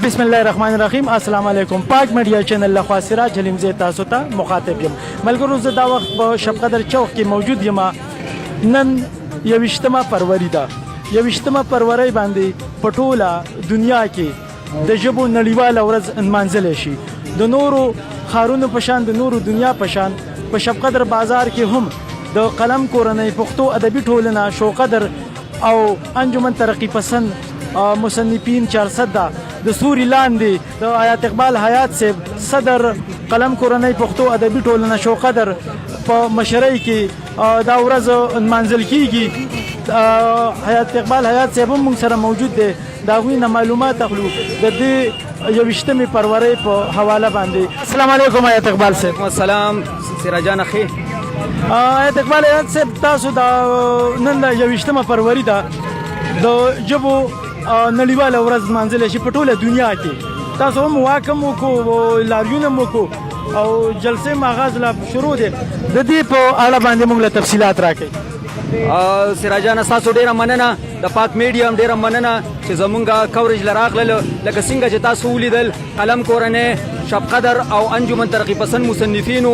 بسم الله الرحمن الرحیم. السلام علیکم. پاک میډیا چینل له خوا سراج حلیم زی تاسو ته مخاطب یم. ملګرو زه دا وخت په شب قدر چوک کې موجود یم. نن 21 فروری ده. 21 فروری باندې په ټوله دنیا کې د ژبو نړیواله ورځ نمانځلی شي. د نورو ښارونو په شان د نورو دنیا په شان په شب قدر بازار کې هم د قلم کورنۍ پښتو ادبي ټولنه شوقدر او انجمن ترقی پسند مصنفین 400 د سوري لاندې د آیات اقبال حیات صاحب صدر قلم کورنۍ پښتو ادبي ټولنه شوقدر په مشرۍ کې دا ورځ نمانځل کیږي. حیات اقبال حیات صاحب هم موږ سره موجود دی. د هغوی نه معلومات اخلو د دې 21 فروری په حواله باندې. السلام علیکم حیات اقبال صاحب. السلام سراجان اخی. حیات اقبال حیات صاحب تاسو دا نن د 21 فروری ده د ژبو نړیواله ورځ نمانځلی شي په ټوله دنیا کې. تاسو هم واک هم وکړو، لاریون هم وکړو او جلسې هم آغاز لا شروع دی. د دې په اړه باندې موږ له تفصیلات راکړئ. سراجان ستاسو ډېره مننه، د پاک میډیا هم ډېره مننه چې زمونږ کوریج له راغلل. لکه څنګه چې تاسو ولیدل قلم کورنۍ شب قدر او انجمن ترقی پسند مصنفینو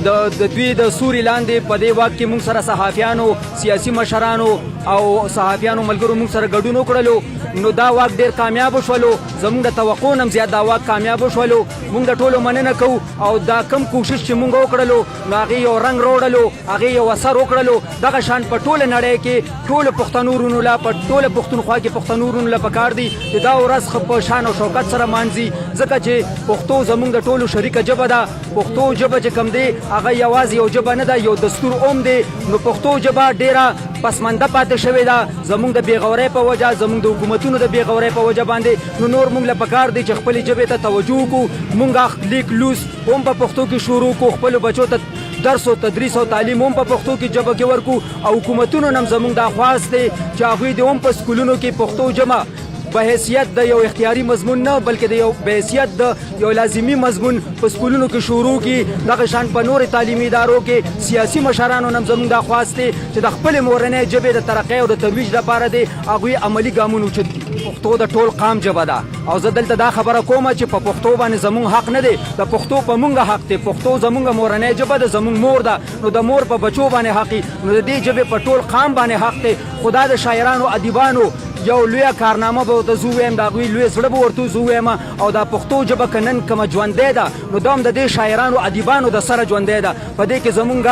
د دوی د سوري لاندې په دې واک کې موږ سره صحافیانو، سیاسي مشرانو او صحافیانو ملګرو موږ سره ګډون وکړلو. نو دا واک ډېر کامیاب شولو. زموږ د توقع نه هم زیات دا واک کامیاب شولو. موږ د ټولو مننه کوو او دا کم کوشش چې موږ وکړلو نو هغې یو رنګ راوړلو، هغې یو اثر وکړلو. دغه شان په ټوله نړۍ کې ټولو پښتنو وروڼو له په ټوله پښتونخوا کې پښتنو وروڼو له پکار دي چې دا ورځ په شان او شوکت سره مانځي، ځکه چې پښتو زموږ د ټولو شریکه ژبه ده. پښتو ژبه چې کوم دی هغه یوازې یو ژبه نه ده، یو دستور هم دی. نو پښتو ژبه ډېره پسمانده پاتې شوې ده زموږ د بېغورۍ په وجه، زموږ د حکومتونو د بېغورۍ په وجه باندې. نو نور موږ له پکار دی چې خپلې ژبې ته توجه وکړو. موږ لیک لوس هم په پښتو کې شروع کړو، خپلو بچو ته درس او تدریس او تعلیم هم په پښتو کې ژبه کې ورکو. او حکومتونو هم زموږ دا خواست دی چې هغوی دې هم په سکولونو کې پښتو ژبه په حیثیت د یو اختیاري مضمون نه بلکې د یو په حیثیت د یو لازمي مضمون په سکولونو کې شروع کړي. دغه شان په نورو تعلیمي ادارو کې سیاسي مشرانو هم زموږ دا خواست دی چې د خپلې مورنۍ ژبې د ترقۍ او د ترویج لپاره دی هغوی عملي ګامونه اوچت کړي. پښتو د ټول قام ژبه ده او زه دلته دا خبره کومه چې په پښتو باندې زموږ حق نه دی، د پښتو په موږ حق دی. پښتو زموږ مورنۍ ژبه ده، زموږ مور ده. نو د مور په بچو باندې حق نو د دې ژبې په ټول قام باندې حق دی. خدا د شاعرانو ادیبانو یو لویه کارنامه به ورته زه ووایم، د هغوی لوی زړه به ورته زه ووایم. او دا پښتو ژبه که نن کومه ژوندی ده نو دا هم د دې شاعرانو ادیبانو د سره ژوندی ده. په دې کې زمونږ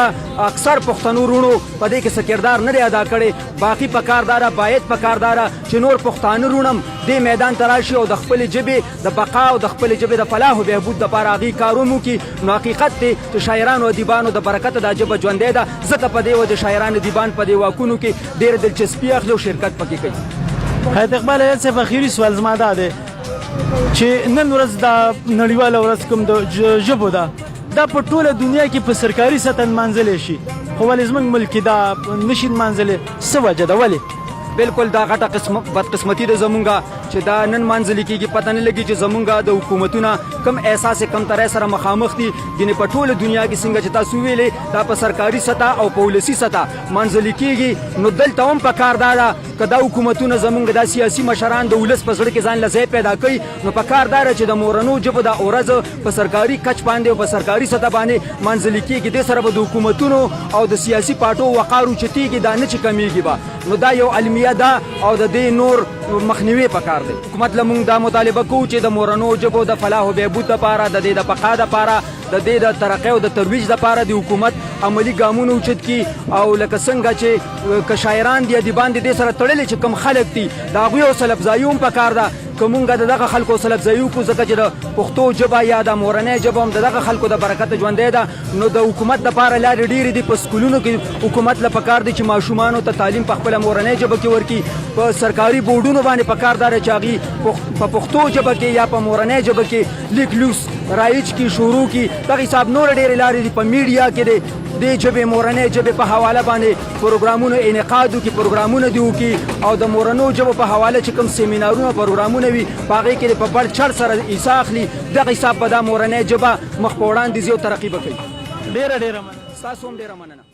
اکثر پښتنو وروڼو په دې کې څه کردار نه دی ادا کړی. باقي پکار داره، باید پکار داره چې نور پښتانه وروڼه هم دې میدان ته راشي او د خپلې ژبې د بقا او د خپلې ژبې د فلاح او بهبود دپاره هغې کارونه وکړي. نو حقیقت دی چې شاعرانو ادیبانو د برکته دا ژبه ژوندی ده، ځکه په دې وجه شاعران ادیبان په دې واکونو کې ډېره دلچسپي اخلي او شرکت پکې کوي. حیات اقبال حیات صاحب اخیري سوال زما دا دی چې نن ورځ دا نړیواله ورځ کوم د ژبو ده دا په ټوله دنیا کې په سرکاري سطح نمانځلی شي، خو ولې زموږ ملک کې دا نشي نمانځلی؟ څه وجه ده؟ ولې؟ بالکل دا غټه بدقسمتي ده زمونږه چې دا نن مانځلي کېږي. پته نه لګي چې زمونږ د حکومتونه کم احساس کمترۍ سره مخامخ دي. ګینې په ټوله دنیا کې څنګه چې تاسو ویلې دا په سرکاري سطح او په ولسي سطح مانځلي کېږي. نو دلته هم پکار دا ده که دا حکومتونه زمونږ دا سیاسي مشران د ولس په زړه کې ځان له ځای پیدا کوي نو پکار دا ده چې د مورنو ژبو دا ورځ په سرکاري کچ باندې او په سرکاري سطح باندې مانځلي کېږي. دې سره به د حکومتونو او د سیاسي پارټو وقار اوچتېږي، دا نه چې کمیږي به. نو دا یو علمیه ده او د دې نور مخنیوي پکار دی. حکومت له موږ دا مطالبه کوو چې د مورنو ژبو د فلاح او بهبود دپاره، د دې د بقا دپاره، د دې د ترقۍ او د ترویج دپاره د حکومت عملي ګامونه اوچت کړي. او لکه څنګه چې که شاعران دي، ادیبان دي، دې سره تړلي چې کوم خلک دي د هغوی حوصله افزایي هم پکار ده. که مونږ د دغه خلکو حوصله افزایي وکړو ځکه چې د پښتو ژبه یا د مورنۍ ژبه هم د دغه خلکو د برکته ژوندی ده، نو د حکومت دپاره لارې ډېرې دي. په سکولونو کې حکومت له پکار دی چې ماشومانو ته تعلیم په خپله مورنۍ ژبه کې ورکړي. په سرکاري بورډونو باندې پکار دا ده چې هغې په پښتو ژبه کې یا په مورنۍ ژبه کې لیک لوس رایج کړي، شروع کړي. دغه حساب نور ډېرې لارې دي. په میډیا کې دی دې ژبې مورنۍ ژبې په حواله باندې پروګرامونو انعقاد وکړي، پروګرامونه دې وکړي. او د مورنو ژبو په حواله چې کوم سیمینارونه پروګرامونه وي په هغې کې په بړ چړ سره حصه اخلي. دغه حساب به دا مورنۍ ژبه مخ په وړاندې ځي او ترقي به کوي. ډېره مننه. ستاسو هم ډېره مننه.